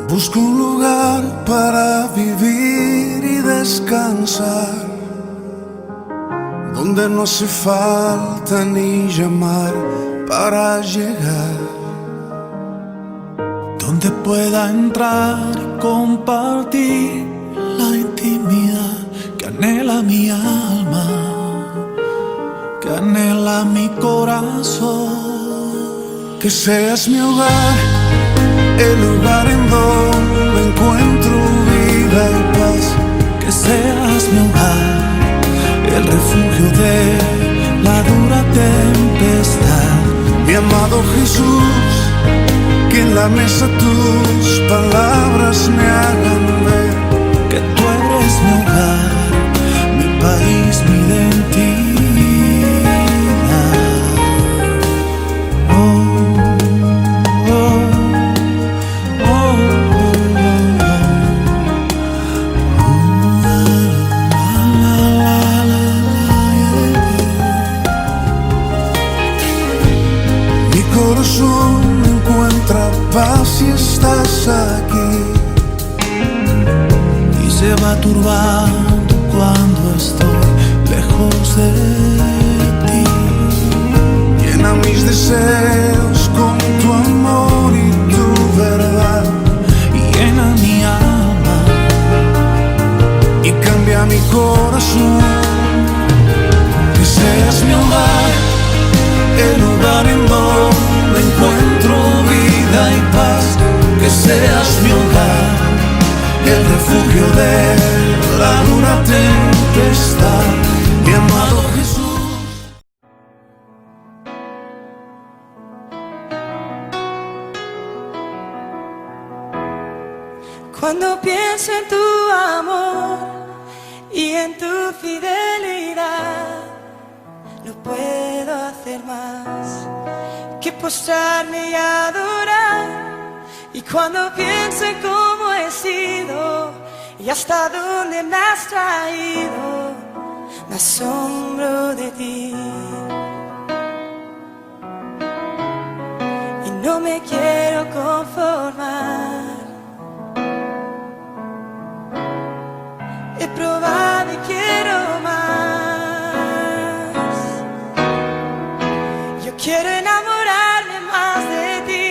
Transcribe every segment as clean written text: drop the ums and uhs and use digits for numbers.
Busco un lugar para vivir y descansar, donde no hace falta ni llamar para llegar, donde pueda entrar y compartir la intimidad que anhela mi alma, que anhela mi corazón. que seas mi hogar, el lugar en donde encuentro vida y paz. Que seas mi hogar, el refugio de la dura tempestad. Mi amado Jesús, que en la mesa tus palabras me hagan ver que tú eres mi hogar, mi país, mi identidad. Mi corazón encuentra paz si estás aquí, Y se va turbando cuando estoy lejos de ti. llena mis deseos con tu amor y tu verdad, Y llena mi alma, y cambia mi corazón. Que seas mi hogar, el lugar en donde encuentro vida y paz. Que seas mi hogar, el refugio de la dura tempestad. Mi amado Jesús. Cuando pienso en tu amor y en tu fidelidad, no puedo hacer más que postrarme y adorar. Y cuando pienso en cómo he sido y hasta dónde me has traído, me asombro de ti. Y no me quiero conformar. He probado y quiero más. Yo quiero enamorarme más de ti.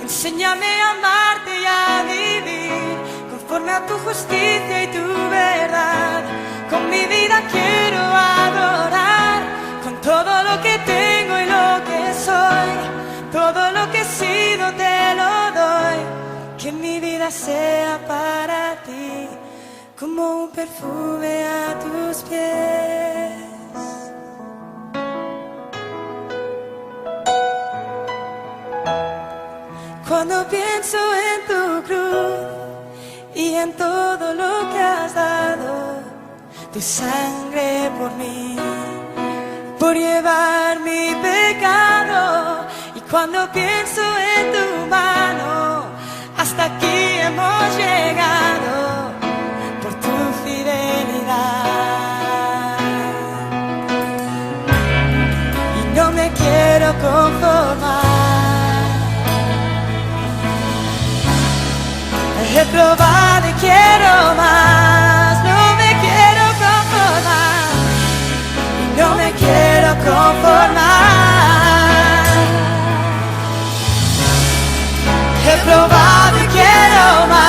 Enséñame a amarte y a vivir conforme a tu justicia y tu verdad. Con mi vida quiero adorar, con todo lo que tengo y lo que soy. Todo lo que he sido te lo doy. Que mi vida sea para ti como un perfume a tus pies. Cuando pienso en tu cruz y en todo lo que has dado, tu sangre por mí, por llevar mi pecado. Y cuando pienso en tu mano, hasta aquí hemos llegado por tu fidelidad. Y no me quiero conformar. He probado y quiero más. No me quiero conformar. Y no me quiero conformar. He probado y quiero más.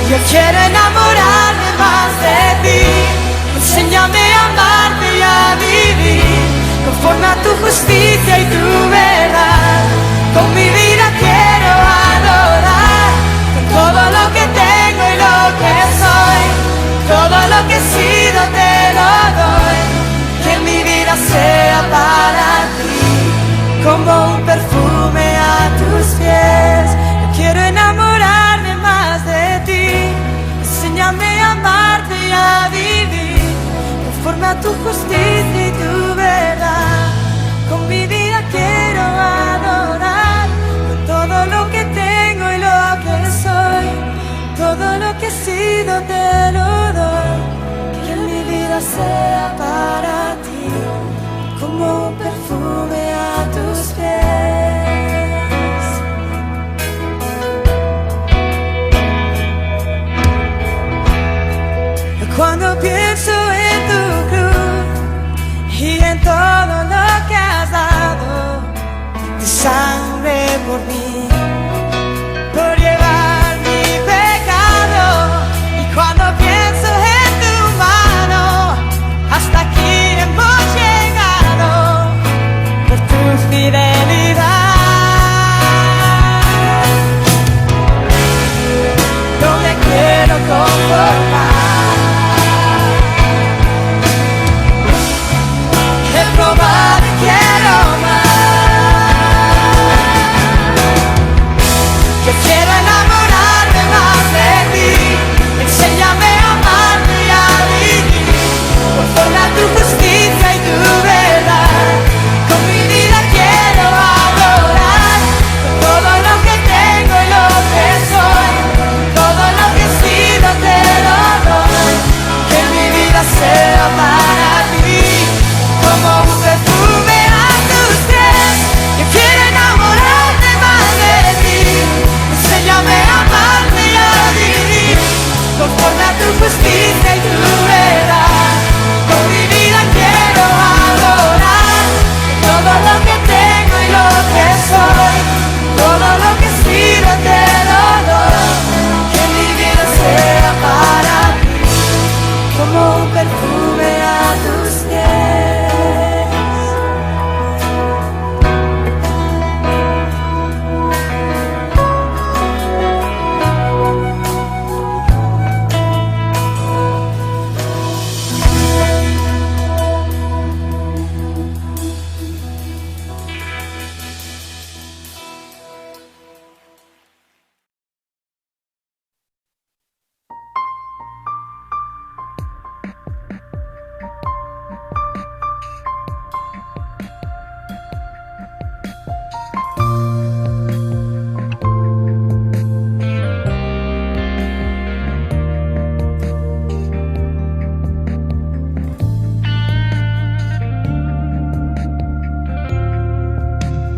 Yo quiero enamorarme más de ti. Enséñame a amarte y a vivir conforme a tu justicia y tu verdad. Con mi vida quiero adorar, con todo lo que tengo y lo que soy. Todo lo que he sido te lo doy. Que mi vida sea para ti como un perfume a tus pies. Yo quiero enamorarme más de ti. Enséñame a amarte y a vivir conforme a tu justicia y tu verdad. Con mi vida quiero adorar, con todo lo que tengo y lo que soy. Todo lo que he sido te lo doy. Que mi vida sea para ti como un perfume a tus pies. sangre por mí, por llevar mi pecado. Y cuando pienso en tu mano, hasta aquí hemos llegado por tu fidelidad. No me quiero conformar. He probado y quiero más. Yo quiero enamorarme más de ti. Enséñame a amarte y a vivir conforme a tu justicia y tu verdad. Con mi vida quiero adorar, con todo lo que tengo y lo que soy, todo lo que he sido te lo doy. Que mi vida sea para ti como un perfume a tus pies. Yo quiero enamorarme más de ti. Enséñame a amarte y a vivir conforme a tu justicia y tu verdad. Con mi vida quiero adorar, todo lo que tengo y lo que soy, todo lo que he sido te lo doy. Que mi vida sea para ti como un perfume a tus pies.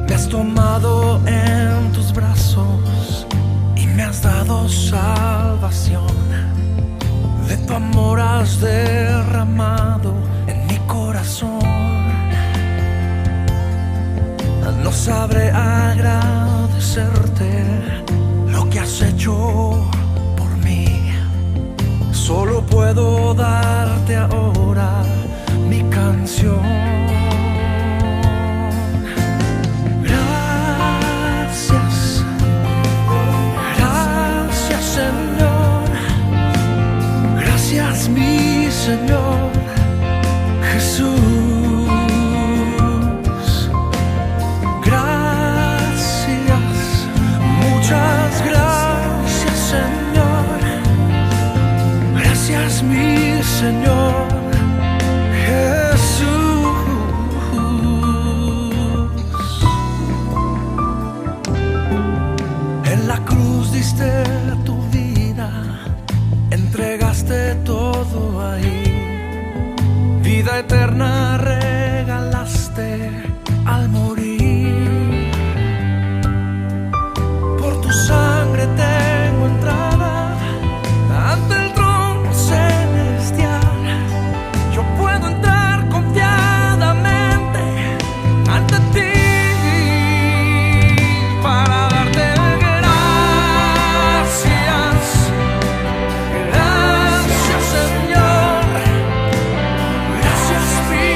Me has tomado en tus brazos y me has dado salvación. De tu amor has derramado en mi corazón. No sabré agradecerte lo que has hecho por mí. Solo puedo darte ahora mi canción. Gracias, mi Señor Jesús. Gracias, muchas gracias, Señor. Gracias, mi Señor Jesús. En la cruz diste tu vida, entregaste todo ahí, vida eterna regalaste al morir. Por tu sangre tengo entrada ante el trono celestial. Yo puedo entrar confiadamente ante ti para darte gracias. Gracias, Señor. Gracias, mi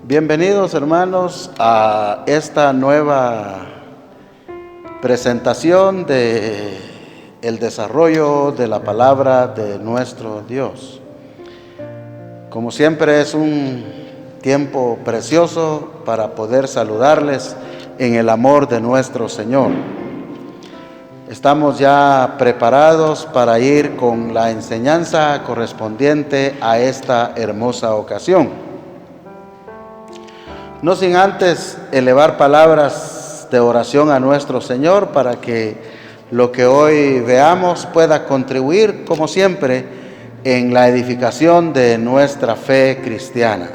Bienvenidos, hermanos, a esta nueva presentación de el desarrollo de la palabra de nuestro Dios. Como siempre, es un tiempo precioso para poder saludarles en el amor de nuestro Señor. Estamos ya preparados para ir con la enseñanza correspondiente a esta hermosa ocasión. No sin antes elevar palabras de oración a nuestro Señor para que lo que hoy veamos pueda contribuir, como siempre, en la edificación de nuestra fe cristiana.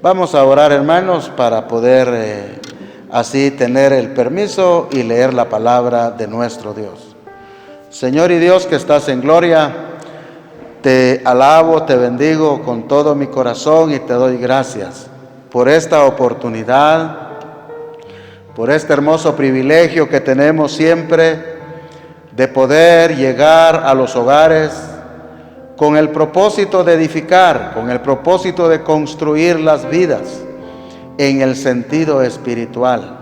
Vamos a orar, hermanos, para poder así tener el permiso y leer la palabra de nuestro Dios. Señor y Dios que estás en gloria, te alabo, te bendigo con todo mi corazón y te doy gracias por esta oportunidad, por este hermoso privilegio que tenemos siempre de poder llegar a los hogares con el propósito de edificar, con el propósito de construir las vidas en el sentido espiritual.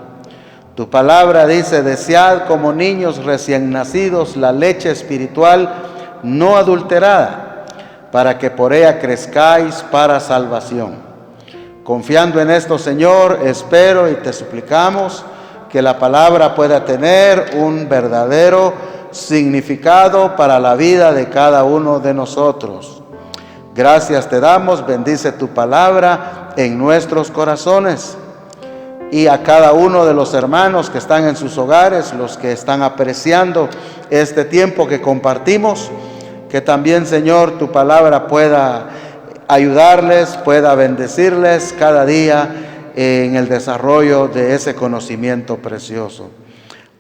Tu palabra dice: desead como niños recién nacidos la leche espiritual no adulterada, para que por ella crezcáis para salvación. Confiando en esto, Señor, espero y te suplicamos que la palabra pueda tener un verdadero significado para la vida de cada uno de nosotros. Gracias te damos, bendice tu palabra en nuestros corazones y a cada uno de los hermanos que están en sus hogares, los que están apreciando este tiempo que compartimos, que también, Señor, tu palabra pueda ayudarles, pueda bendecirles cada día en el desarrollo de ese conocimiento precioso.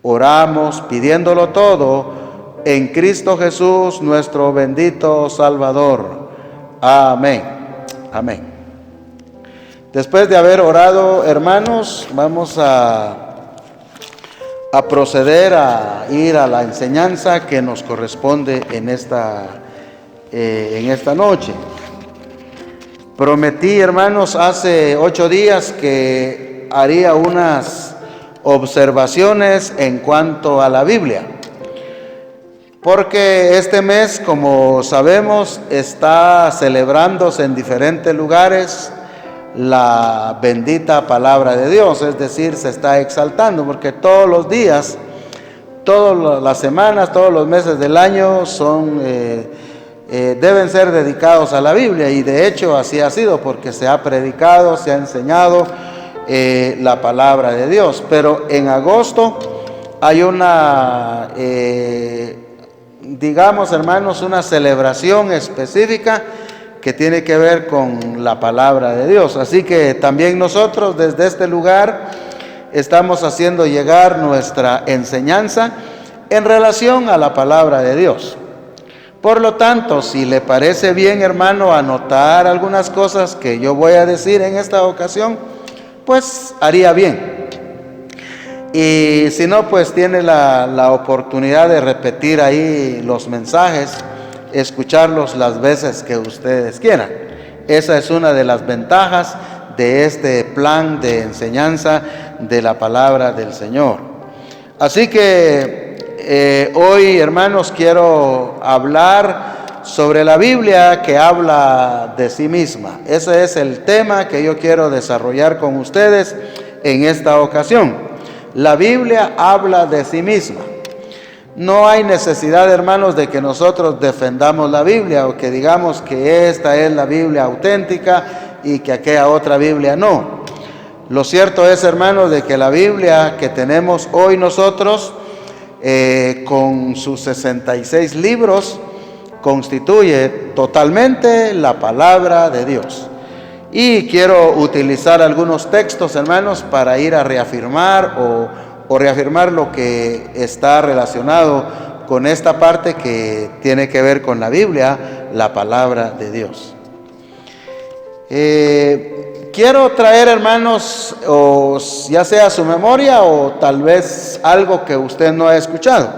Oramos pidiéndolo todo en Cristo Jesús, nuestro bendito Salvador. Amén. Amén. Después de haber orado, hermanos, vamos a proceder a ir a la enseñanza que nos corresponde en esta noche. Prometí, hermanos, hace 8 días que haría unas observaciones en cuanto a la Biblia, porque este mes, como sabemos, está celebrándose en diferentes lugares la bendita palabra de Dios, es decir, se está exaltando, porque todos los días, todas las semanas, todos los meses del año son deben ser dedicados a la Biblia, y de hecho así ha sido, porque se ha predicado, se ha enseñado la palabra de Dios. Pero en agosto hay una, digamos, hermanos, una celebración específica que tiene que ver con la palabra de Dios. Así que también nosotros desde este lugar estamos haciendo llegar nuestra enseñanza en relación a la palabra de Dios. Por lo tanto, si le parece bien, hermano, anotar algunas cosas que yo voy a decir en esta ocasión, pues haría bien. Y si no, pues tiene la oportunidad de repetir ahí los mensajes, escucharlos las veces que ustedes quieran. Esa es una de las ventajas de este plan de enseñanza de la palabra del Señor. Así que hoy, hermanos, quiero hablar sobre la Biblia, que habla de sí misma. Ese es el tema que yo quiero desarrollar con ustedes en esta ocasión. La Biblia habla de sí misma. No hay necesidad, hermanos, de que nosotros defendamos la Biblia o que digamos que esta es la Biblia auténtica y que aquella otra Biblia no. Lo cierto es, hermanos, de que la Biblia que tenemos hoy nosotros, con sus 66 libros, constituye totalmente la palabra de Dios. Y quiero utilizar algunos textos, hermanos, para ir a reafirmar o reafirmar lo que está relacionado con esta parte que tiene que ver con la Biblia, la palabra de Dios. Quiero traer, hermanos, o ya sea su memoria o tal vez algo que usted no ha escuchado.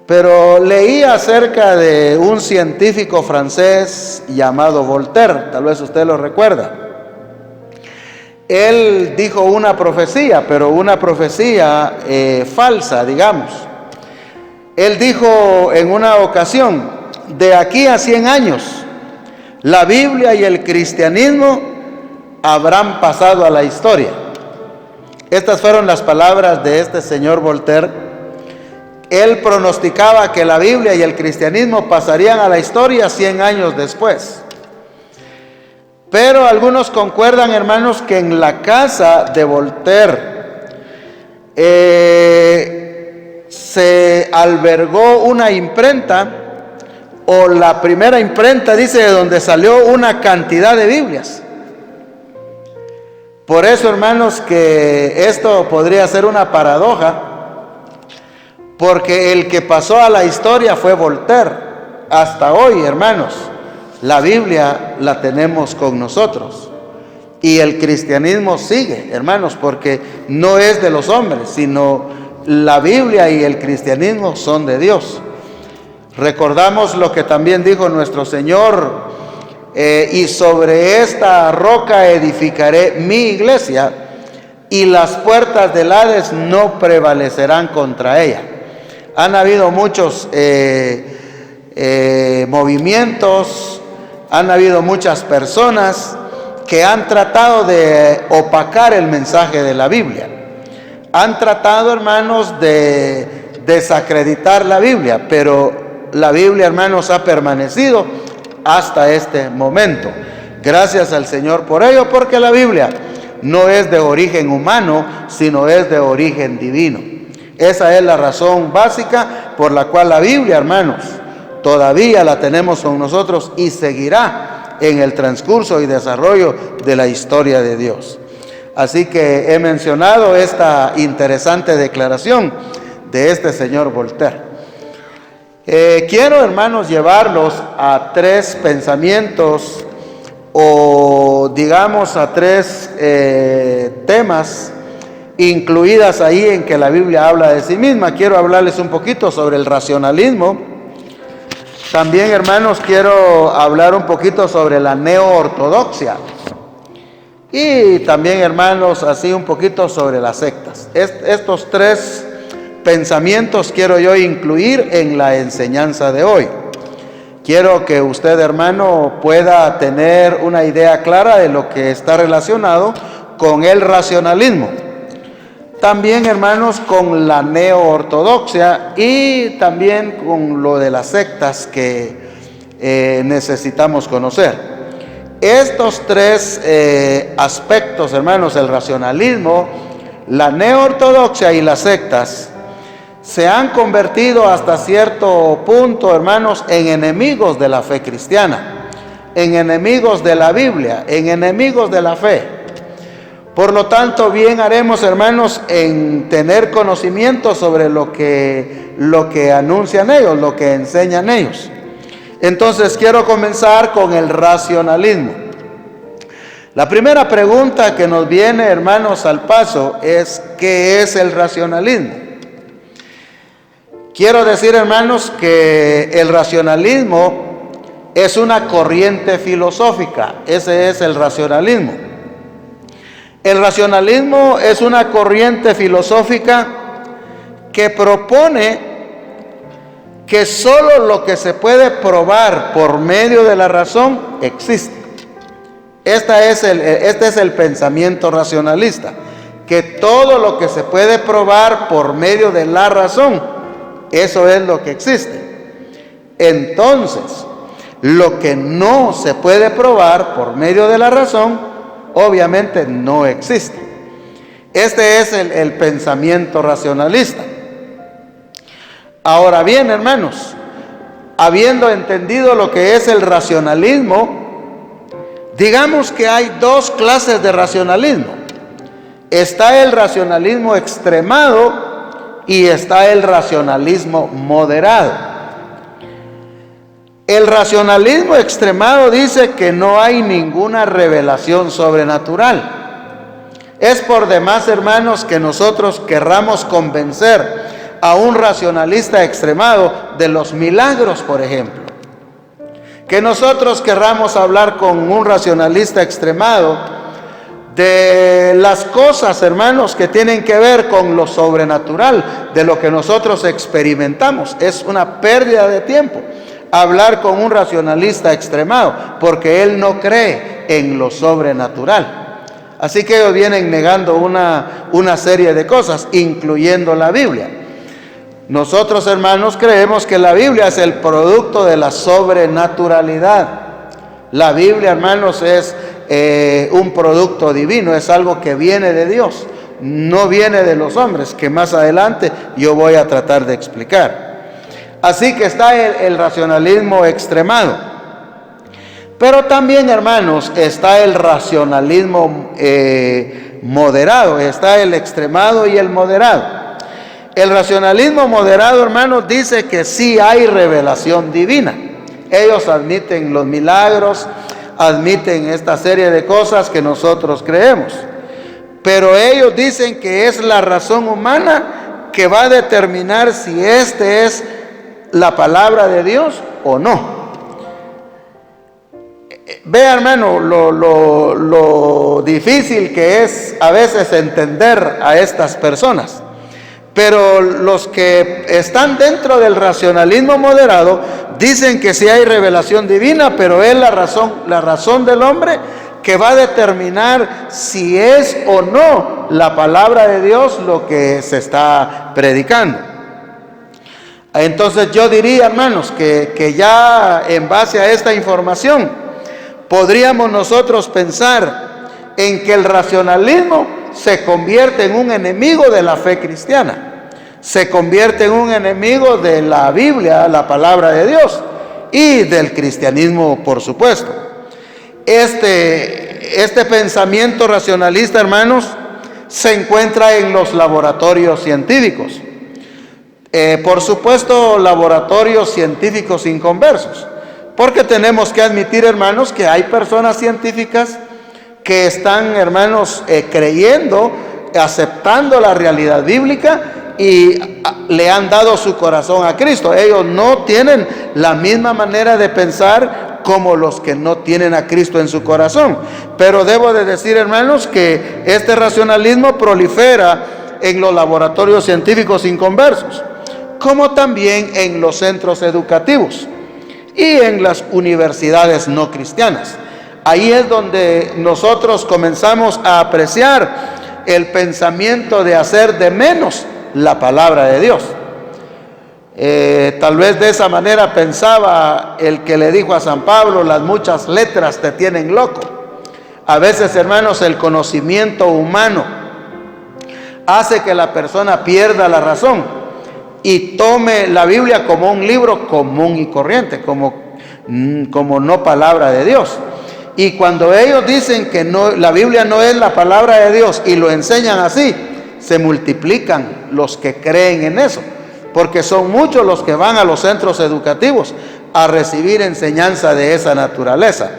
Pero leí acerca de un científico francés llamado Voltaire, tal vez usted lo recuerda. él dijo una profecía, pero una profecía falsa, digamos. Él dijo en una ocasión: de aquí a 100 años, la Biblia y el cristianismo habrán pasado a la historia. Estas fueron las palabras de este señor Voltaire. Él pronosticaba que la Biblia y el cristianismo pasarían a la historia 100 años después. Pero algunos concuerdan, hermanos, que en la casa de Voltaire se albergó una imprenta, o la primera imprenta, dice, de donde salió una cantidad de Biblias. Por eso, hermanos, que esto podría ser una paradoja, porque el que pasó a la historia fue Voltaire. Hasta hoy, hermanos, la Biblia la tenemos con nosotros. Y el cristianismo sigue, hermanos, porque no es de los hombres, sino la Biblia y el cristianismo son de Dios. Recordamos lo que también dijo nuestro Señor: y sobre esta roca edificaré mi iglesia, y las puertas del Hades no prevalecerán contra ella. Han habido muchos movimientos, han habido muchas personas que han tratado de opacar el mensaje de la Biblia. Han tratado, hermanos, de desacreditar la Biblia, pero la Biblia, hermanos, ha permanecido hasta este momento. Gracias al Señor por ello, porque la Biblia no es de origen humano, sino es de origen divino. Esa es la razón básica por la cual la Biblia, hermanos, todavía la tenemos con nosotros y seguirá en el transcurso y desarrollo de la historia de Dios. Así que he mencionado esta interesante declaración de este señor Voltaire. Quiero, hermanos, llevarlos a 3 pensamientos, o digamos a 3 temas incluidas ahí en que la Biblia habla de sí misma. Quiero hablarles un poquito sobre el racionalismo. También, hermanos, quiero hablar un poquito sobre la neoortodoxia. Y también, hermanos, así un poquito sobre las sectas. Estos 3 pensamientos quiero yo incluir en la enseñanza de hoy. Quiero que usted, hermano, pueda tener una idea clara de lo que está relacionado con el racionalismo. También, hermanos, con la neoortodoxia y también con lo de las sectas que necesitamos conocer. Estos 3 aspectos, hermanos, el racionalismo, la neoortodoxia y las sectas, se han convertido hasta cierto punto, hermanos, en enemigos de la fe cristiana, en enemigos de la Biblia, en enemigos de la fe. Por lo tanto, bien haremos, hermanos, en tener conocimiento sobre lo que anuncian ellos, lo que enseñan ellos. Entonces, quiero comenzar con el racionalismo. La primera pregunta que nos viene, hermanos, al paso es: ¿qué es el racionalismo? Quiero decir, hermanos, que el racionalismo es una corriente filosófica. Ese es el racionalismo. El racionalismo es una corriente filosófica que propone que solo lo que se puede probar por medio de la razón existe. Este es el pensamiento racionalista, que todo lo que se puede probar por medio de la razón, eso es lo que existe. Entonces, lo que no se puede probar por medio de la razón, obviamente no existe. Este es el pensamiento racionalista. Ahora bien, hermanos, habiendo entendido lo que es el racionalismo, digamos que hay 2 clases de racionalismo. Está el racionalismo extremado y está el racionalismo moderado. El racionalismo extremado dice que no hay ninguna revelación sobrenatural. Es por demás, hermanos, que nosotros querramos convencer a un racionalista extremado de los milagros, por ejemplo. Que nosotros querramos hablar con un racionalista extremado de las cosas, hermanos, que tienen que ver con lo sobrenatural, de lo que nosotros experimentamos. Es una pérdida de tiempo hablar con un racionalista extremado, porque él no cree en lo sobrenatural. Así que ellos vienen negando una serie de cosas, incluyendo la Biblia. Nosotros, hermanos, creemos que la Biblia es el producto de la sobrenaturalidad. La Biblia, hermanos, es un producto divino, es algo que viene de Dios, no viene de los hombres, que más adelante yo voy a tratar de explicar. Así que está el racionalismo extremado. Pero también, hermanos, está el racionalismo moderado, está el extremado y el moderado. El racionalismo moderado, hermanos, dice que sí hay revelación divina. Ellos admiten los milagros, admiten esta serie de cosas que nosotros creemos. Pero ellos dicen que es la razón humana que va a determinar si este es la palabra de Dios o no. Vea, hermano, lo difícil que es a veces entender a estas personas. Pero los que están dentro del racionalismo moderado dicen que sí hay revelación divina, pero es la razón del hombre que va a determinar si es o no la palabra de Dios lo que se está predicando. Entonces yo diría, hermanos, que ya en base a esta información podríamos nosotros pensar en que el racionalismo se convierte en un enemigo de la fe cristiana, se convierte en un enemigo de la Biblia, la palabra de Dios, y del cristianismo, por supuesto. Este pensamiento racionalista, hermanos, se encuentra en los laboratorios científicos. Por supuesto, laboratorios científicos inconversos, porque tenemos que admitir, hermanos, que hay personas científicas que están, hermanos, creyendo, aceptando la realidad bíblica y le han dado su corazón a Cristo. Ellos no tienen la misma manera de pensar como los que no tienen a Cristo en su corazón. Pero debo de decir, hermanos, que este racionalismo prolifera en los laboratorios científicos inconversos, como también en los centros educativos y en las universidades no cristianas. Ahí es donde nosotros comenzamos a apreciar el pensamiento de hacer de menos la palabra de Dios. Tal vez de esa manera pensaba el que le dijo a San Pablo: las muchas letras te tienen loco. A veces, hermanos, el conocimiento humano hace que la persona pierda la razón y tome la Biblia como un libro común y corriente, como no palabra de Dios. Y cuando ellos dicen que no, la Biblia no es la palabra de Dios, y lo enseñan así, se multiplican los que creen en eso, porque son muchos los que van a los centros educativos a recibir enseñanza de esa naturaleza.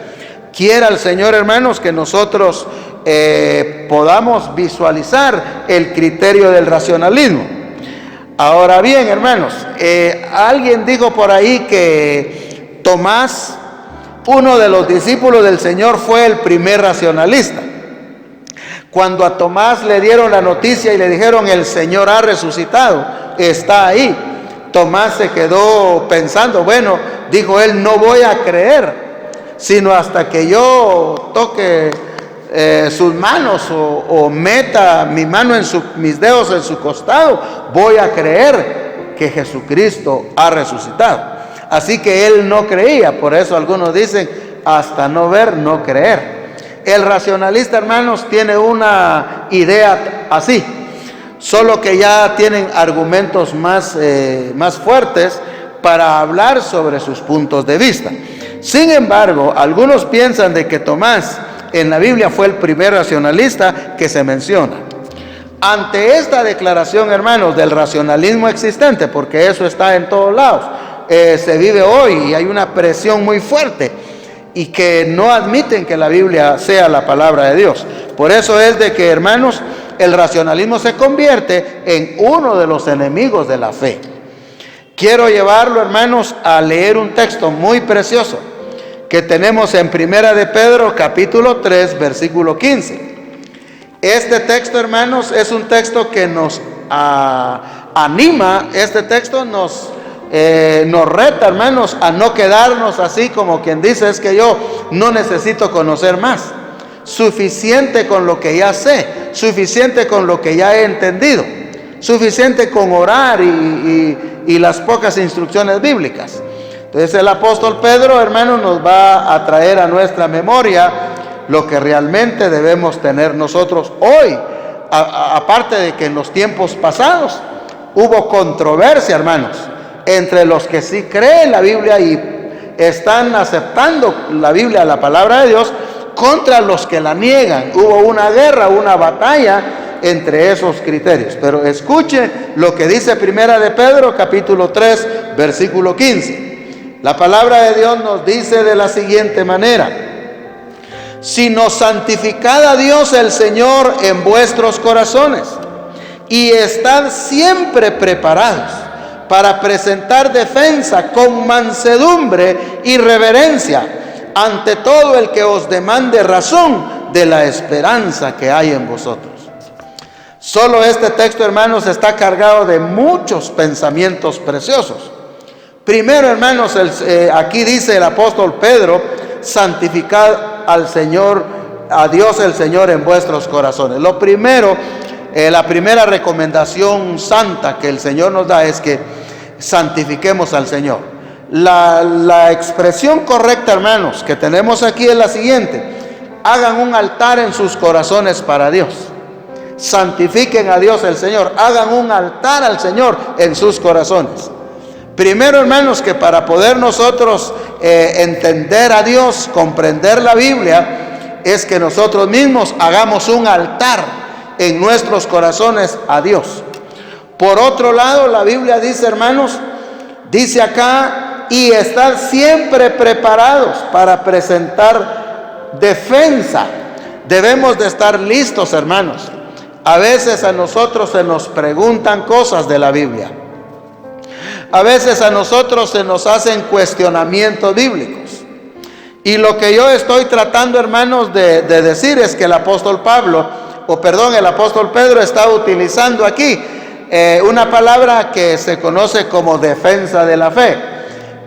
Quiera el Señor, hermanos, que nosotros podamos visualizar el criterio del racionalismo. Ahora bien, hermanos, alguien dijo por ahí que Tomás, uno de los discípulos del Señor, fue el primer racionalista. Cuando a Tomás le dieron la noticia y le dijeron: el Señor ha resucitado, está ahí, Tomás se quedó pensando. Bueno, dijo él, no voy a creer, sino hasta que yo toque sus manos o meta mi mano mis dedos en su costado, voy a creer que Jesucristo ha resucitado. Así que él no creía. Por eso algunos dicen: hasta no ver, no creer. El racionalista, hermanos, tiene una idea así, solo que ya tienen argumentos más fuertes para hablar sobre sus puntos de vista. Sin embargo, algunos piensan de que Tomás en la Biblia fue el primer racionalista que se menciona. Ante esta declaración, hermanos, del racionalismo existente, porque eso está en todos lados, se vive hoy y hay una presión muy fuerte y que no admiten que la Biblia sea la palabra de Dios. Por eso es de que, hermanos, el racionalismo se convierte en uno de los enemigos de la fe. Quiero llevarlo, hermanos, a leer un texto muy precioso que tenemos en Primera de Pedro, capítulo 3, versículo 15. Este texto, hermanos, es un texto que nos anima, este texto nos reta, hermanos, a no quedarnos así como quien dice, es que yo no necesito conocer más. Suficiente con lo que ya sé, suficiente con lo que ya he entendido, suficiente con orar y las pocas instrucciones bíblicas. Entonces el apóstol Pedro, hermanos, nos va a traer a nuestra memoria lo que realmente debemos tener nosotros hoy. Aparte de que en los tiempos pasados hubo controversia, hermanos, entre los que sí creen la Biblia y están aceptando la Biblia, la palabra de Dios, contra los que la niegan. Hubo una guerra, una batalla entre esos criterios. Pero escuche lo que dice Primera de Pedro, capítulo 3, versículo 15. La palabra de Dios nos dice de la siguiente manera: sino santificad a Dios el Señor en vuestros corazones, y estad siempre preparados para presentar defensa con mansedumbre y reverencia ante todo el que os demande razón de la esperanza que hay en vosotros. Solo este texto, hermanos, está cargado de muchos pensamientos preciosos. Primero, hermanos, aquí dice el apóstol Pedro: santificad al Señor, a Dios el Señor en vuestros corazones. Lo primero, la primera recomendación santa que el Señor nos da es que santifiquemos al Señor. La expresión correcta, hermanos, que tenemos aquí es la siguiente: hagan un altar en sus corazones para Dios. Santifiquen a Dios el Señor, hagan un altar al Señor en sus corazones. Primero, hermanos, que para poder nosotros entender a Dios, comprender la Biblia, es que nosotros mismos hagamos un altar en nuestros corazones a Dios. Por otro lado, la Biblia dice, hermanos, dice acá: y estar siempre preparados para presentar defensa. Debemos de estar listos, hermanos. A veces a nosotros se nos preguntan cosas de la Biblia. A veces a nosotros se nos hacen cuestionamientos bíblicos. Y lo que yo estoy tratando, hermanos, de decir es que el apóstol Pedro está utilizando aquí una palabra que se conoce como defensa de la fe,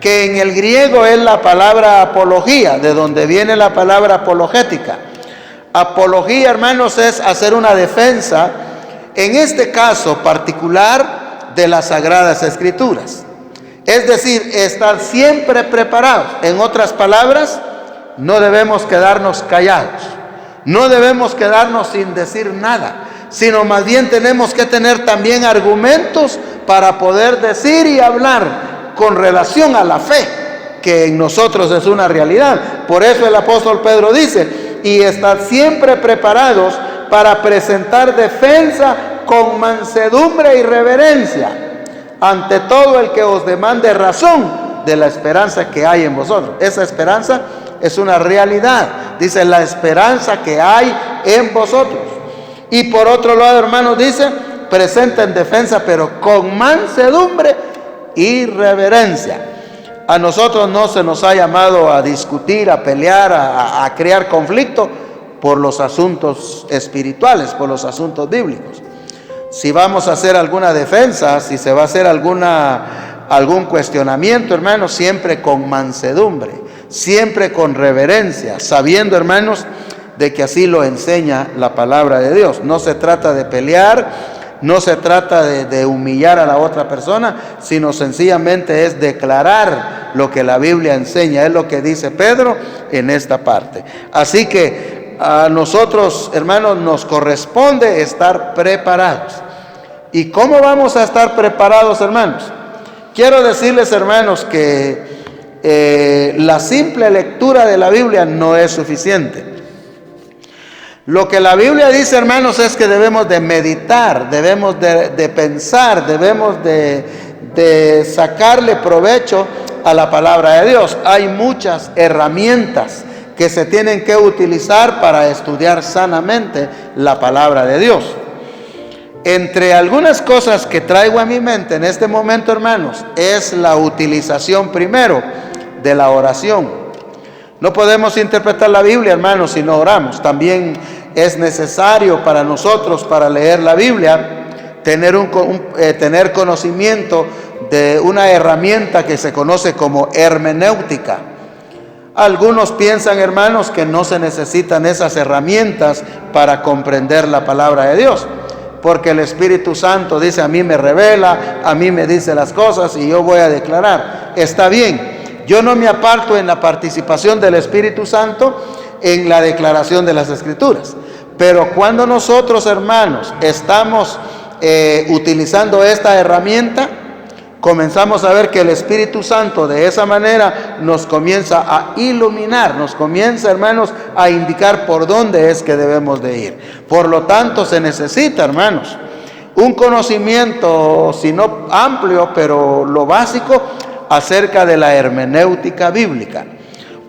que en el griego es la palabra apología, de donde viene la palabra apologética. Apología, hermanos, es hacer una defensa, en este caso particular, de las Sagradas Escrituras. Es decir, estar siempre preparados. En otras palabras, no debemos quedarnos callados, no debemos quedarnos sin decir nada, sino más bien tenemos que tener también argumentos para poder decir y hablar con relación a la fe, que en nosotros es una realidad. Por eso el apóstol Pedro dice: y estar siempre preparados para presentar defensa con mansedumbre y reverencia ante todo el que os demande razón de la esperanza que hay en vosotros. Esa esperanza es una realidad. Dice: la esperanza que hay en vosotros. Y por otro lado, hermanos, dice: presenten defensa, pero con mansedumbre y reverencia. A nosotros no se nos ha llamado a discutir, a pelear, a crear conflicto por los asuntos espirituales, por los asuntos bíblicos. Si vamos a hacer alguna defensa, si se va a hacer algún cuestionamiento, hermanos, siempre con mansedumbre, siempre con reverencia, sabiendo, hermanos, de que así lo enseña la palabra de Dios. No se trata de pelear, no se trata de humillar a la otra persona, sino sencillamente es declarar lo que la Biblia enseña. Es lo que dice Pedro en esta parte. Así que a nosotros, hermanos, nos corresponde estar preparados. ¿Y cómo vamos a estar preparados, hermanos? Quiero decirles, hermanos, que la simple lectura de la Biblia no es suficiente. Lo que la Biblia dice, hermanos, es que debemos de meditar, debemos de pensar, debemos de sacarle provecho a la palabra de Dios. Hay muchas herramientas que se tienen que utilizar para estudiar sanamente la palabra de Dios. Entre algunas cosas que traigo a mi mente en este momento, hermanos, es la utilización primero de la oración. No podemos interpretar la Biblia, hermanos, si no oramos. También es necesario para nosotros, para leer la Biblia, tener conocimiento de una herramienta que se conoce como hermenéutica. Algunos piensan, hermanos, que no se necesitan esas herramientas para comprender la palabra de Dios, porque el Espíritu Santo dice: a mí me revela, a mí me dice las cosas y yo voy a declarar. Está bien, yo no me aparto en la participación del Espíritu Santo en la declaración de las Escrituras, pero cuando nosotros, hermanos, estamos utilizando esta herramienta, comenzamos a ver que el Espíritu Santo de esa manera nos comienza a iluminar, nos comienza, hermanos, a indicar por dónde es que debemos de ir. Por lo tanto, se necesita, hermanos, un conocimiento, si no amplio, pero lo básico, acerca de la hermenéutica bíblica.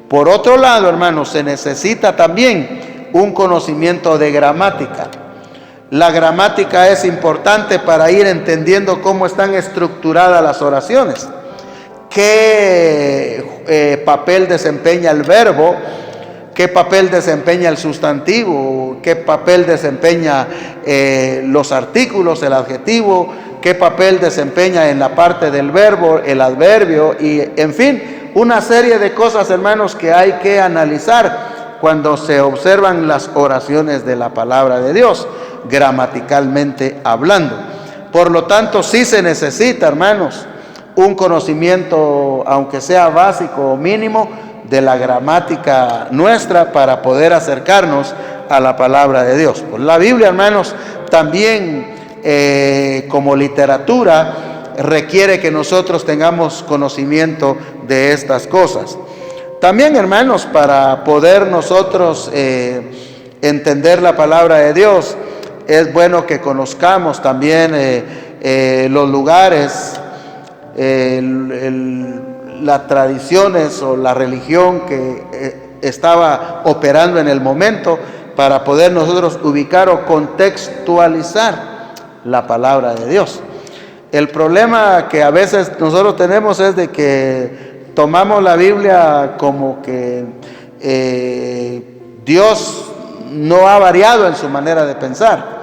Por otro lado, hermanos, se necesita también un conocimiento de gramática. La gramática es importante para ir entendiendo cómo están estructuradas las oraciones, qué papel desempeña el verbo, qué papel desempeña el sustantivo, qué papel desempeña los artículos, el adjetivo, qué papel desempeña en la parte del verbo el adverbio, y en fin, una serie de cosas, hermanos, que hay que analizar cuando se observan las oraciones de la palabra de Dios, gramaticalmente hablando. Por lo tanto, sí se necesita, hermanos, un conocimiento, aunque sea básico o mínimo, de la gramática nuestra para poder acercarnos a la palabra de Dios. Pues la Biblia, hermanos, también como literatura requiere que nosotros tengamos conocimiento de estas cosas. También, hermanos, para poder nosotros entender la palabra de Dios, es bueno que conozcamos también los lugares, las tradiciones o la religión que estaba operando en el momento, para poder nosotros ubicar o contextualizar la palabra de Dios. El problema que a veces nosotros tenemos es de que tomamos la Biblia como que Dios no ha variado en su manera de pensar.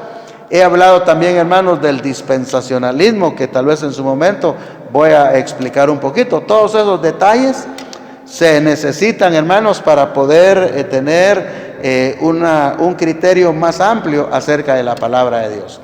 He hablado también, hermanos, del dispensacionalismo, que tal vez en su momento voy a explicar un poquito. Todos esos detalles se necesitan, hermanos, para poder tener un criterio más amplio acerca de la palabra de Dios.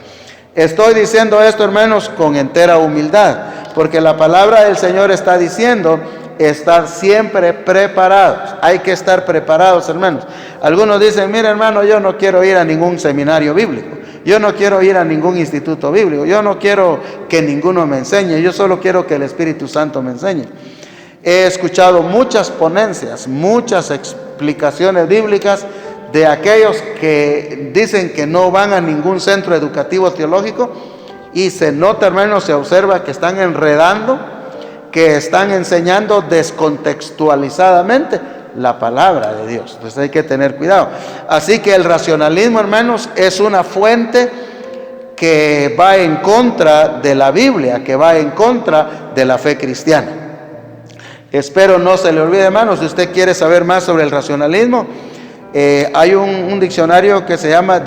Estoy diciendo esto, hermanos, con entera humildad, porque la palabra del Señor está diciendo: estar siempre preparados. Hay que estar preparados, hermanos. Algunos dicen: mira, hermano, yo no quiero ir a ningún seminario bíblico, yo no quiero ir a ningún instituto bíblico, yo no quiero que ninguno me enseñe, yo solo quiero que el Espíritu Santo me enseñe. He escuchado muchas ponencias, muchas explicaciones bíblicas de aquellos que dicen que no van a ningún centro educativo teológico, y se nota, hermanos, se observa que están enredando, que están enseñando descontextualizadamente la palabra de Dios. Entonces hay que tener cuidado. Así que el racionalismo, hermanos, es una fuente que va en contra de la Biblia, que va en contra de la fe cristiana. Espero no se le olvide, hermanos, si usted quiere saber más sobre el racionalismo, hay un diccionario que se llama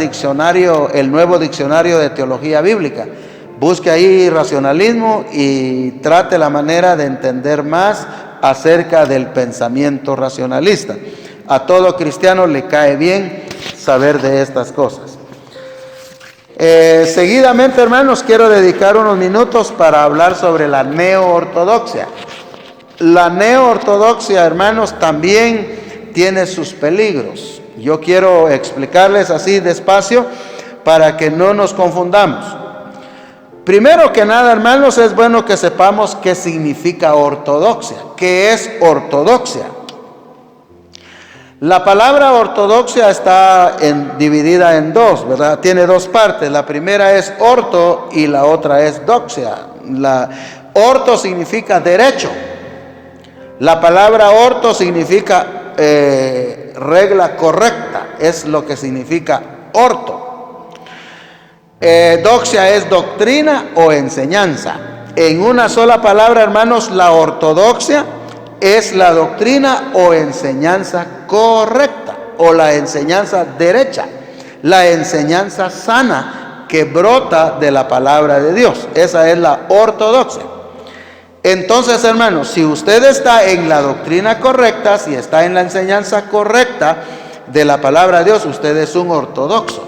el Nuevo Diccionario de Teología Bíblica. Busque ahí racionalismo y trate la manera de entender más acerca del pensamiento racionalista. A todo cristiano le cae bien saber de estas cosas. Seguidamente, hermanos, quiero dedicar unos minutos para hablar sobre la neoortodoxia. La neoortodoxia, hermanos, también tiene sus peligros. Yo quiero explicarles así despacio para que no nos confundamos. Primero que nada, hermanos, es bueno que sepamos qué significa ortodoxia. ¿Qué es ortodoxia? La palabra ortodoxia está dividida en dos, ¿verdad? Tiene dos partes. La primera es orto y la otra es doxia. Orto significa derecho. La palabra orto significa regla correcta, es lo que significa orto. Doxia es doctrina o enseñanza. En una sola palabra, hermanos, la ortodoxia es la doctrina o enseñanza correcta o la enseñanza derecha. la enseñanza sana que brota de la palabra de Dios. Esa es la ortodoxia. Entonces, hermanos, si usted está en la doctrina correcta, si está en la enseñanza correcta de la palabra de Dios, usted es un ortodoxo.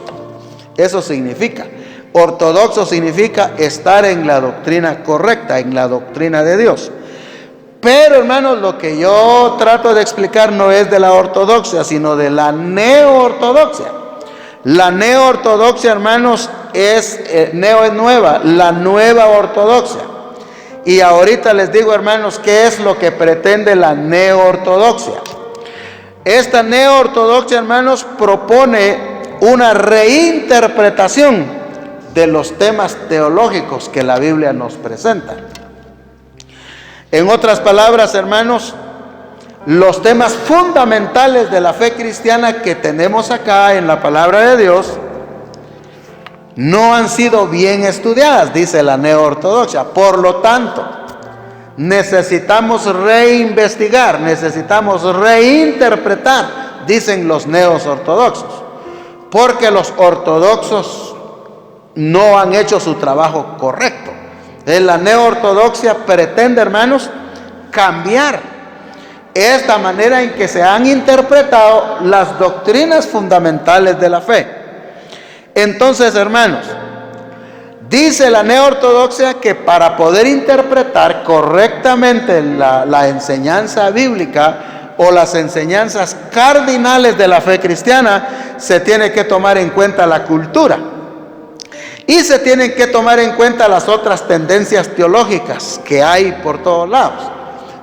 Eso significa. Ortodoxo significa estar en la doctrina correcta, en la doctrina de Dios. Pero, hermanos, lo que yo trato de explicar no es de la ortodoxia, sino de la neoortodoxia. La neoortodoxia, hermanos, neo es nueva, la nueva ortodoxia. Y ahorita les digo, hermanos, qué es lo que pretende la neoortodoxia. Esta neoortodoxia, hermanos, propone una reinterpretación de los temas teológicos que la Biblia nos presenta. En otras palabras, hermanos, los temas fundamentales de la fe cristiana que tenemos acá en la palabra de Dios no han sido bien estudiadas, dice la neoortodoxia. Por lo tanto, necesitamos reinvestigar, necesitamos reinterpretar, dicen los neoortodoxos, porque los ortodoxos no han hecho su trabajo correcto. La neoortodoxia pretende, hermanos, cambiar esta manera en que se han interpretado las doctrinas fundamentales de la fe. Entonces, hermanos, dice la neoortodoxia que para poder interpretar correctamente la enseñanza bíblica o las enseñanzas cardinales de la fe cristiana, se tiene que tomar en cuenta la cultura y se tienen que tomar en cuenta las otras tendencias teológicas que hay por todos lados.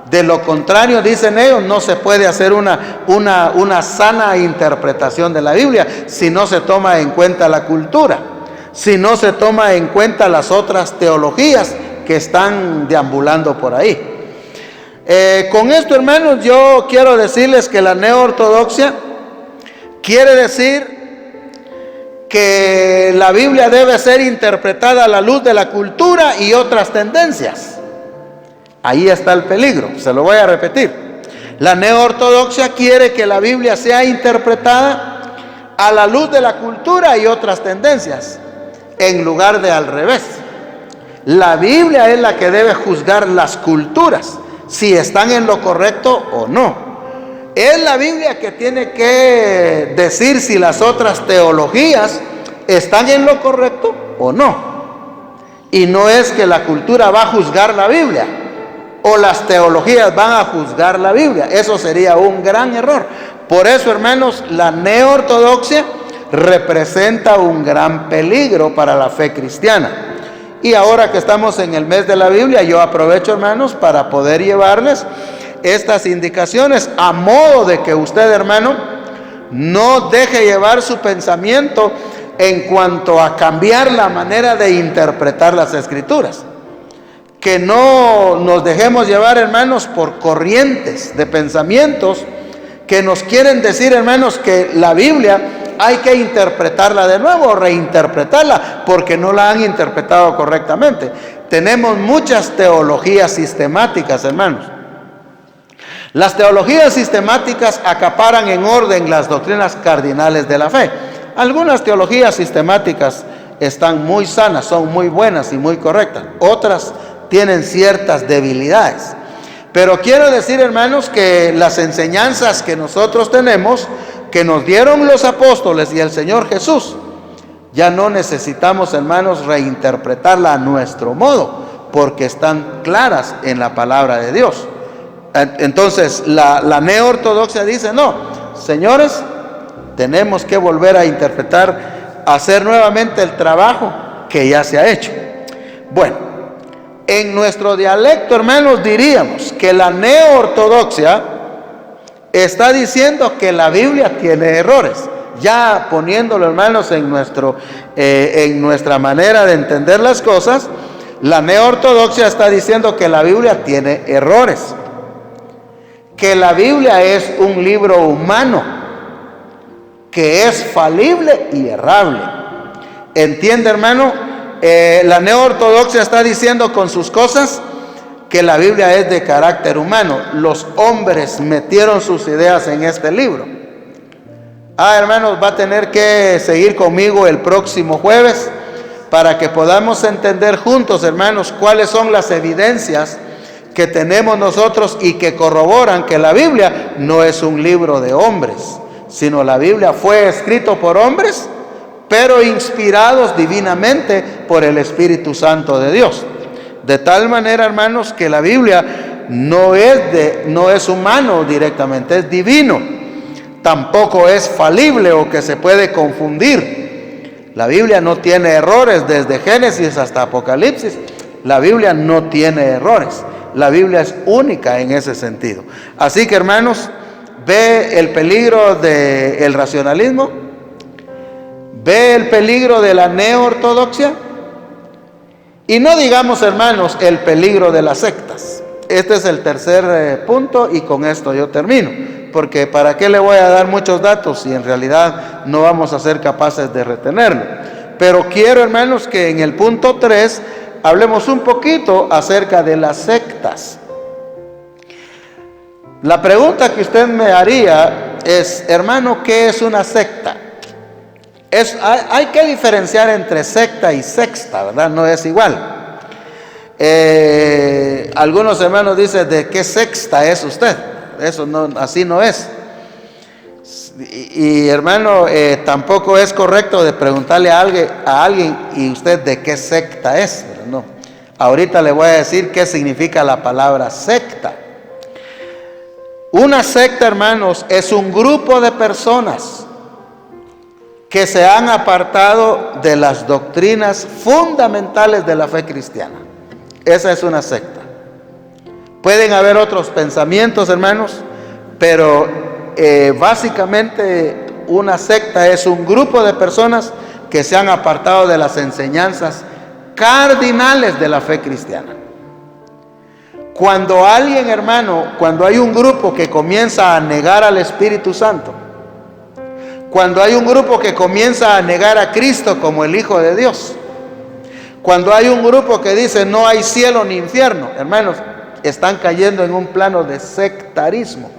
De lo contrario, dicen ellos, no se puede hacer una sana interpretación de la Biblia si no se toma en cuenta la cultura, si no se toma en cuenta las otras teologías que están deambulando por ahí. Con esto, hermanos, yo quiero decirles que la neoortodoxia quiere decir que la Biblia debe ser interpretada a la luz de la cultura y otras tendencias. Ahí está el peligro, se lo voy a repetir. La neoortodoxia quiere que la Biblia sea interpretada a la luz de la cultura y otras tendencias, en lugar de al revés. La Biblia es la que debe juzgar las culturas, si están en lo correcto o no. Es la Biblia que tiene que decir si las otras teologías están en lo correcto o no. Y no es que la cultura va a juzgar la Biblia o las teologías van a juzgar la Biblia. Eso sería un gran error. Por eso, hermanos, la neoortodoxia representa un gran peligro para la fe cristiana. Y ahora que estamos en el mes de la Biblia, yo aprovecho, hermanos, para poder llevarles estas indicaciones a modo de que usted, hermano, no deje llevar su pensamiento en cuanto a cambiar la manera de interpretar las Escrituras. Que no nos dejemos llevar, hermanos, por corrientes de pensamientos que nos quieren decir, hermanos, que la Biblia hay que interpretarla de nuevo o reinterpretarla porque no la han interpretado correctamente. Tenemos muchas teologías sistemáticas, hermanos. Las teologías sistemáticas acaparan en orden las doctrinas cardinales de la fe. Algunas teologías sistemáticas están muy sanas, son muy buenas y muy correctas. Otras tienen ciertas debilidades. Pero quiero decir, hermanos, que las enseñanzas que nosotros tenemos, que nos dieron los apóstoles y el Señor Jesús, ya no necesitamos, hermanos, reinterpretarla a nuestro modo, porque están claras en la palabra de Dios. Entonces, la neoortodoxia dice, no, señores, tenemos que volver a interpretar, hacer nuevamente el trabajo que ya se ha hecho. Bueno, en nuestro dialecto, hermanos, diríamos que la neoortodoxia está diciendo que la Biblia tiene errores. Ya poniéndolo, hermanos, en nuestra manera de entender las cosas, la neoortodoxia está diciendo que la Biblia tiene errores, que la Biblia es un libro humano, que es falible y errable. ¿Entiende, hermano? La neoortodoxia está diciendo con sus cosas que la Biblia es de carácter humano. Los hombres metieron sus ideas en este libro. Hermanos, va a tener que seguir conmigo el próximo jueves para que podamos entender juntos, hermanos, cuáles son las evidencias que tenemos nosotros y que corroboran que la Biblia no es un libro de hombres, sino la Biblia fue escrito por hombres, pero inspirados divinamente por el Espíritu Santo de Dios. De tal manera, hermanos, que la Biblia no es humano directamente, es divino. Tampoco es falible o que se puede confundir. La Biblia no tiene errores desde Génesis hasta Apocalipsis. La Biblia no tiene errores. La Biblia es única en ese sentido. Así que, hermanos, ve el peligro del racionalismo, ve el peligro de la neortodoxia y no digamos, hermanos, el peligro de las sectas. Este es el tercer punto y con esto yo termino, porque ¿para qué le voy a dar muchos datos si en realidad no vamos a ser capaces de retenerlo? Pero quiero, hermanos, que en el punto 3 hablemos un poquito acerca de las sectas. La pregunta que usted me haría es, hermano, ¿qué es una secta? Hay que diferenciar entre secta y sexta, ¿verdad? No es igual. Algunos hermanos dicen, ¿de qué sexta es usted? Eso no, así no es. Y hermano, tampoco es correcto de preguntarle a alguien, ¿y usted de qué secta es? Pero no. Ahorita le voy a decir qué significa la palabra secta. Una secta, hermanos, es un grupo de personas que se han apartado de las doctrinas fundamentales de la fe cristiana. Esa es una secta. Pueden haber otros pensamientos, hermanos, pero básicamente una secta es un grupo de personas que se han apartado de las enseñanzas cardinales de la fe cristiana. Cuando alguien, hermano, cuando hay un grupo que comienza a negar al Espíritu Santo, cuando hay un grupo que comienza a negar a Cristo como el Hijo de Dios, cuando hay un grupo que dice no hay cielo ni infierno, hermanos, están cayendo en un plano de sectarismo.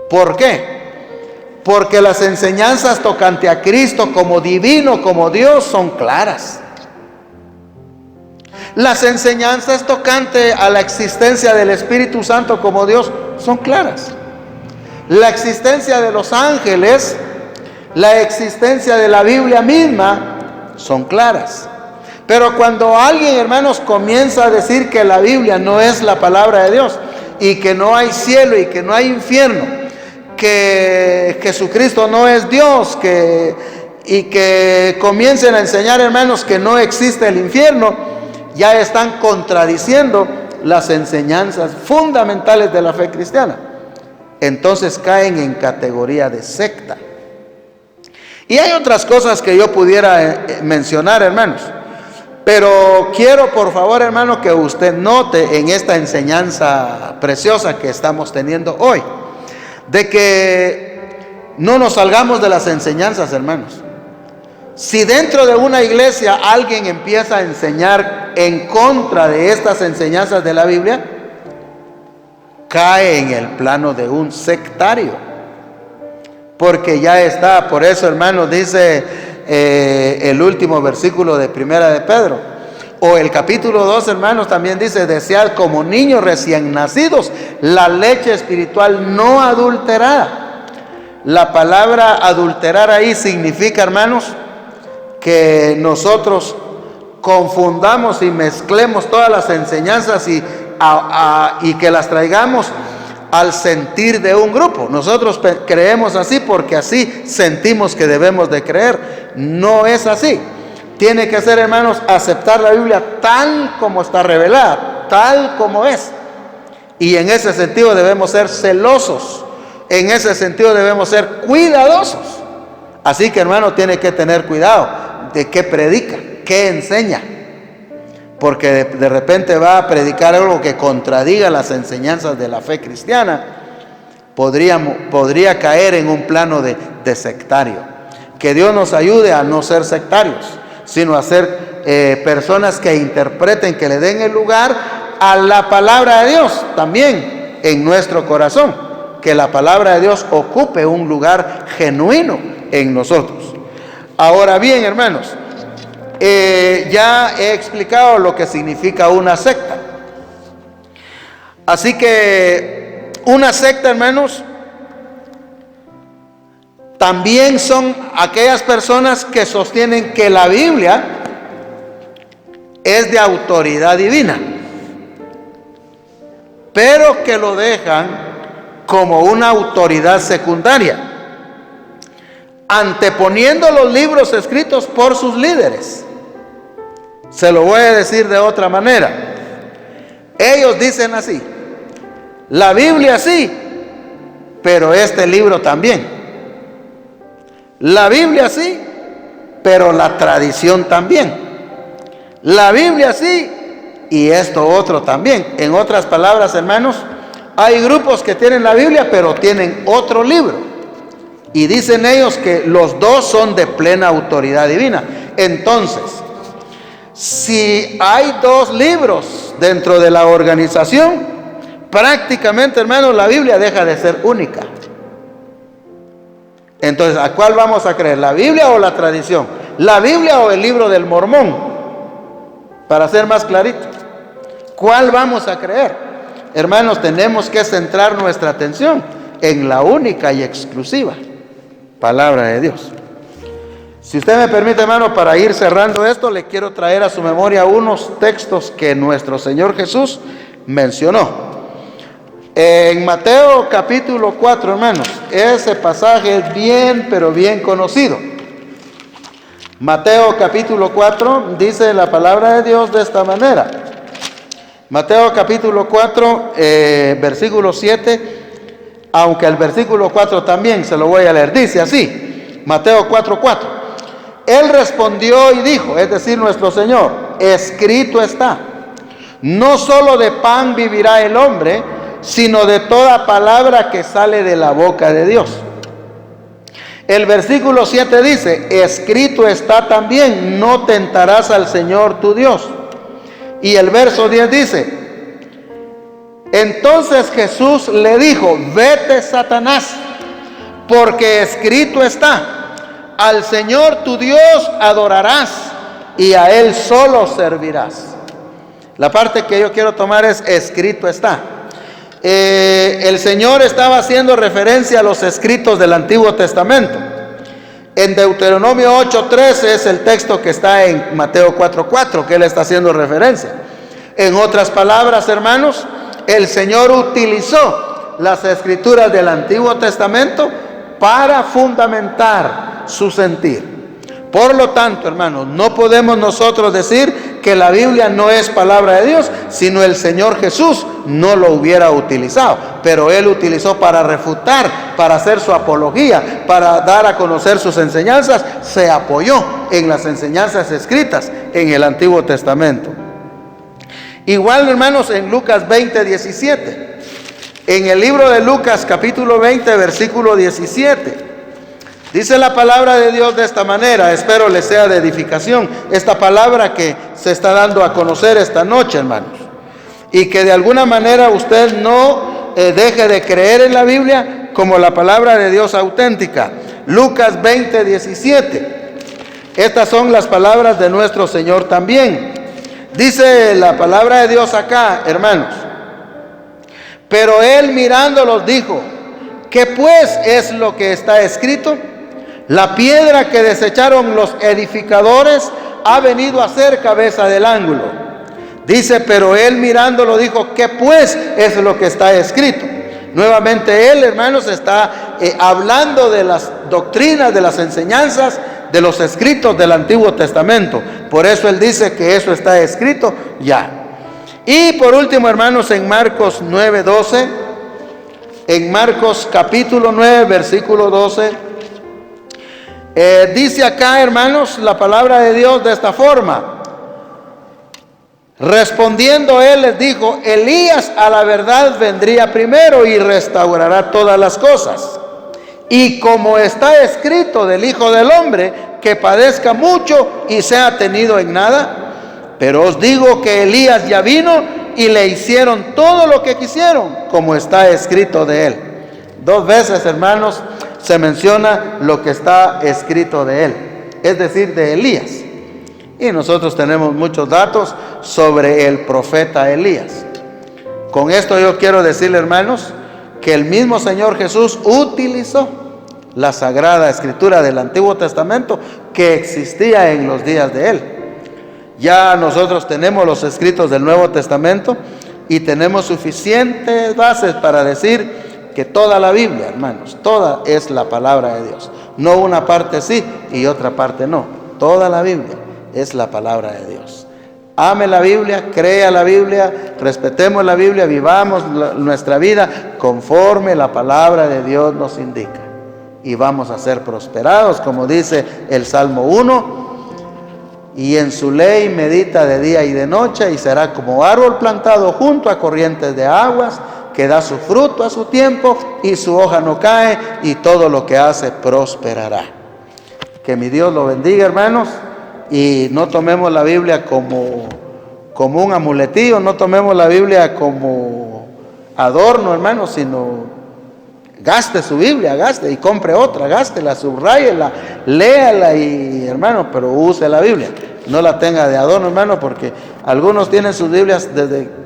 ¿Por qué? Porque las enseñanzas tocante a Cristo como divino, como Dios, son claras. Las enseñanzas tocante a la existencia del Espíritu Santo como Dios son claras. La existencia de los ángeles, la existencia de la Biblia misma son claras. Pero cuando alguien, hermanos, comienza a decir que la Biblia no es la palabra de Dios y que no hay cielo y que no hay infierno, que Jesucristo no es Dios, y que comiencen a enseñar, hermanos, que no existe el infierno, ya están contradiciendo las enseñanzas fundamentales de la fe cristiana. Entonces caen en categoría de secta. Y hay otras cosas que yo pudiera mencionar, hermanos, pero quiero, por favor, hermano, que usted note en esta enseñanza preciosa que estamos teniendo hoy, de que no nos salgamos de las enseñanzas, hermanos. Si dentro de una iglesia alguien empieza a enseñar en contra de estas enseñanzas de la Biblia, cae en el plano de un sectario, porque ya está. Por eso, hermanos, dice el último versículo de Primera de Pedro, o el capítulo 2, hermanos, también dice: desead como niños recién nacidos la leche espiritual no adulterada. La palabra adulterar ahí significa, hermanos, que nosotros confundamos y mezclemos todas las enseñanzas y que las traigamos al sentir de un grupo. Nosotros creemos así porque así sentimos que debemos de creer. No es así. Tiene que ser, hermanos, aceptar la Biblia tal como está revelada, tal como es. Y en ese sentido debemos ser celosos. En ese sentido debemos ser cuidadosos. Así que, hermano, tiene que tener cuidado de qué predica, qué enseña, porque de repente va a predicar algo que contradiga las enseñanzas de la fe cristiana. Podría caer en un plano de sectario. Que Dios nos ayude a no ser sectarios, sino a ser personas que interpreten, que le den el lugar a la palabra de Dios también en nuestro corazón. que la palabra de Dios ocupe un lugar genuino en nosotros. Ahora bien, hermanos, ya he explicado lo que significa una secta. Así que una secta, hermanos, también son aquellas personas que sostienen que la Biblia es de autoridad divina, pero que lo dejan como una autoridad secundaria, anteponiendo los libros escritos por sus líderes. Se lo voy a decir de otra manera. Ellos dicen así: la Biblia sí, pero este libro también. La Biblia sí, pero la tradición también. La Biblia sí, y esto otro también. En otras palabras, hermanos, hay grupos que tienen la Biblia, pero tienen otro libro. Y dicen ellos que los dos son de plena autoridad divina. Entonces, si hay dos libros dentro de la organización, prácticamente, hermanos, la Biblia deja de ser única. Entonces, ¿a cuál vamos a creer? ¿La Biblia o la tradición? ¿La Biblia o el libro del Mormón? Para ser más clarito, ¿cuál vamos a creer? Hermanos, tenemos que centrar nuestra atención en la única y exclusiva palabra de Dios. Si usted me permite, hermano, para ir cerrando esto, le quiero traer a su memoria unos textos que nuestro Señor Jesús mencionó. En Mateo capítulo 4, hermanos, ese pasaje es bien, pero bien conocido. Mateo capítulo 4 dice la palabra de Dios de esta manera. Mateo capítulo 4, versículo 7, aunque el versículo 4 también se lo voy a leer. Dice así, Mateo 4:4. Él respondió y dijo, es decir, nuestro Señor, escrito está, no solo de pan vivirá el hombre, sino de toda palabra que sale de la boca de Dios. El versículo 7 dice, escrito está también, no tentarás al Señor tu Dios. Y el verso 10 dice, entonces Jesús le dijo, vete, Satanás, porque escrito está, al Señor tu Dios adorarás y a Él solo servirás. La parte que yo quiero tomar es escrito está. El Señor estaba haciendo referencia a los escritos del Antiguo Testamento. En Deuteronomio 8:13 es el texto que está en Mateo 4:4 que Él está haciendo referencia. En otras palabras, hermanos, el Señor utilizó las escrituras del Antiguo Testamento para fundamentar su sentir. Por lo tanto, hermanos, no podemos nosotros decir que la Biblia no es palabra de Dios, sino el Señor Jesús no lo hubiera utilizado, pero Él utilizó para refutar, para hacer su apología, para dar a conocer sus enseñanzas, se apoyó en las enseñanzas escritas en el Antiguo Testamento. Igual, hermanos, en Lucas 20:17, en el libro de Lucas capítulo 20, versículo 17, dice la palabra de Dios de esta manera, espero les sea de edificación, esta palabra que se está dando a conocer esta noche, hermanos, y que de alguna manera usted no deje de creer en la Biblia como la palabra de Dios auténtica. Lucas 20:17, estas son las palabras de nuestro Señor también. Dice la palabra de Dios acá, hermanos, pero Él mirándolos dijo, ¿qué pues es lo que está escrito? La piedra que desecharon los edificadores ha venido a ser cabeza del ángulo. Dice, pero Él mirándolo dijo, ¿qué pues es lo que está escrito? Nuevamente Él, hermanos, está hablando de las doctrinas, de las enseñanzas, de los escritos del Antiguo Testamento. Por eso Él dice que eso está escrito ya. Y por último, hermanos, en Marcos 9:12, en Marcos capítulo 9, versículo 12, dice acá, hermanos, la palabra de Dios de esta forma. Respondiendo Él les dijo, Elías a la verdad vendría primero y restaurará todas las cosas. Y como está escrito del Hijo del Hombre, que padezca mucho y sea tenido en nada. Pero os digo que Elías ya vino y le hicieron todo lo que quisieron, como está escrito de él. 2 veces, hermanos, se menciona lo que está escrito de él, es decir, de Elías. Y nosotros tenemos muchos datos sobre el profeta Elías. Con esto yo quiero decirle, hermanos, que el mismo Señor Jesús utilizó la Sagrada Escritura del Antiguo Testamento que existía en los días de él. Ya nosotros tenemos los escritos del Nuevo Testamento y tenemos suficientes bases para decir que toda la Biblia, hermanos, toda es la palabra de Dios. No una parte sí y otra parte no. Toda la Biblia es la palabra de Dios. Ame la Biblia, crea la Biblia, respetemos la Biblia, vivamos nuestra vida conforme la palabra de Dios nos indica. Y vamos a ser prosperados, como dice el Salmo 1. Y en su ley medita de día y de noche, y será como árbol plantado junto a corrientes de aguas, que da su fruto a su tiempo, y su hoja no cae, y todo lo que hace prosperará. Que mi Dios lo bendiga, hermanos, y no tomemos la Biblia como un amuletillo, no tomemos la Biblia como adorno, hermanos, sino gaste su Biblia, gaste y compre otra, gástela, subráyela, léala y, hermano, pero use la Biblia. No la tenga de adorno, hermano, porque algunos tienen sus Biblias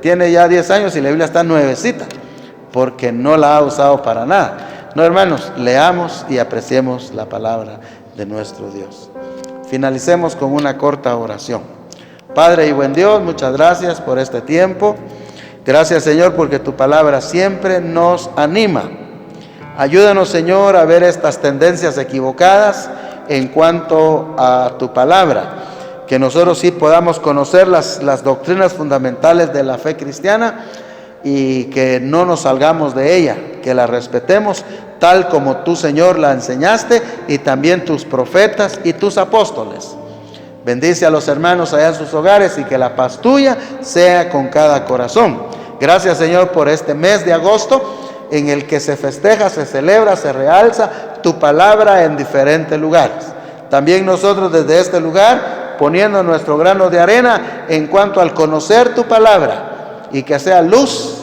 tiene ya 10 años y la Biblia está nuevecita, porque no la ha usado para nada. No, hermanos, leamos y apreciemos la palabra de nuestro Dios. Finalicemos con una corta oración. Padre y buen Dios, muchas gracias por este tiempo. Gracias, Señor, porque tu palabra siempre nos anima. Ayúdanos, Señor, a ver estas tendencias equivocadas en cuanto a tu palabra. Que nosotros sí podamos conocer las doctrinas fundamentales de la fe cristiana y que no nos salgamos de ella, que la respetemos tal como tú, Señor, la enseñaste, y también tus profetas y tus apóstoles. Bendice a los hermanos allá en sus hogares y que la paz tuya sea con cada corazón. Gracias, Señor, por este mes de agosto en el que se festeja, se celebra, se realza tu palabra en diferentes lugares. También nosotros desde este lugar, poniendo nuestro grano de arena en cuanto al conocer tu palabra, y que sea luz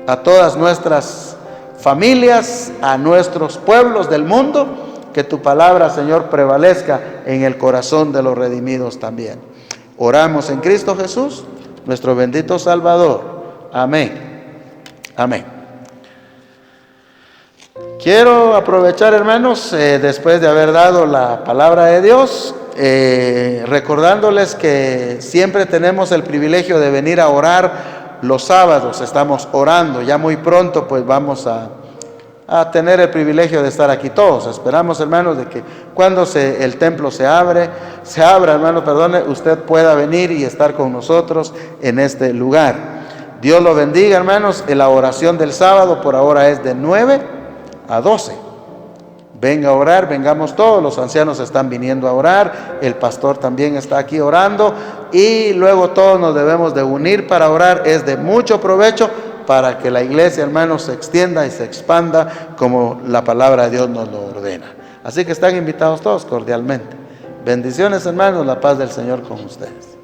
a todas nuestras familias, a nuestros pueblos del mundo, que tu palabra, Señor, prevalezca en el corazón de los redimidos también. Oramos en Cristo Jesús, nuestro bendito Salvador. Amén. Amén. Quiero aprovechar, hermanos, después de haber dado la palabra de Dios, recordándoles que siempre tenemos el privilegio de venir a orar los sábados. Estamos orando, ya muy pronto pues vamos a tener el privilegio de estar aquí todos. Esperamos, hermanos, de que cuando el templo se abra, hermano, perdone, usted pueda venir y estar con nosotros en este lugar. Dios lo bendiga, hermanos. La oración del sábado por ahora es de 9 a 12. Venga a orar, vengamos todos, los ancianos están viniendo a orar, el pastor también está aquí orando, y luego todos nos debemos de unir para orar. Es de mucho provecho para que la iglesia, hermanos, se extienda y se expanda como la palabra de Dios nos lo ordena. Así que están invitados todos cordialmente. Bendiciones, hermanos, la paz del Señor con ustedes.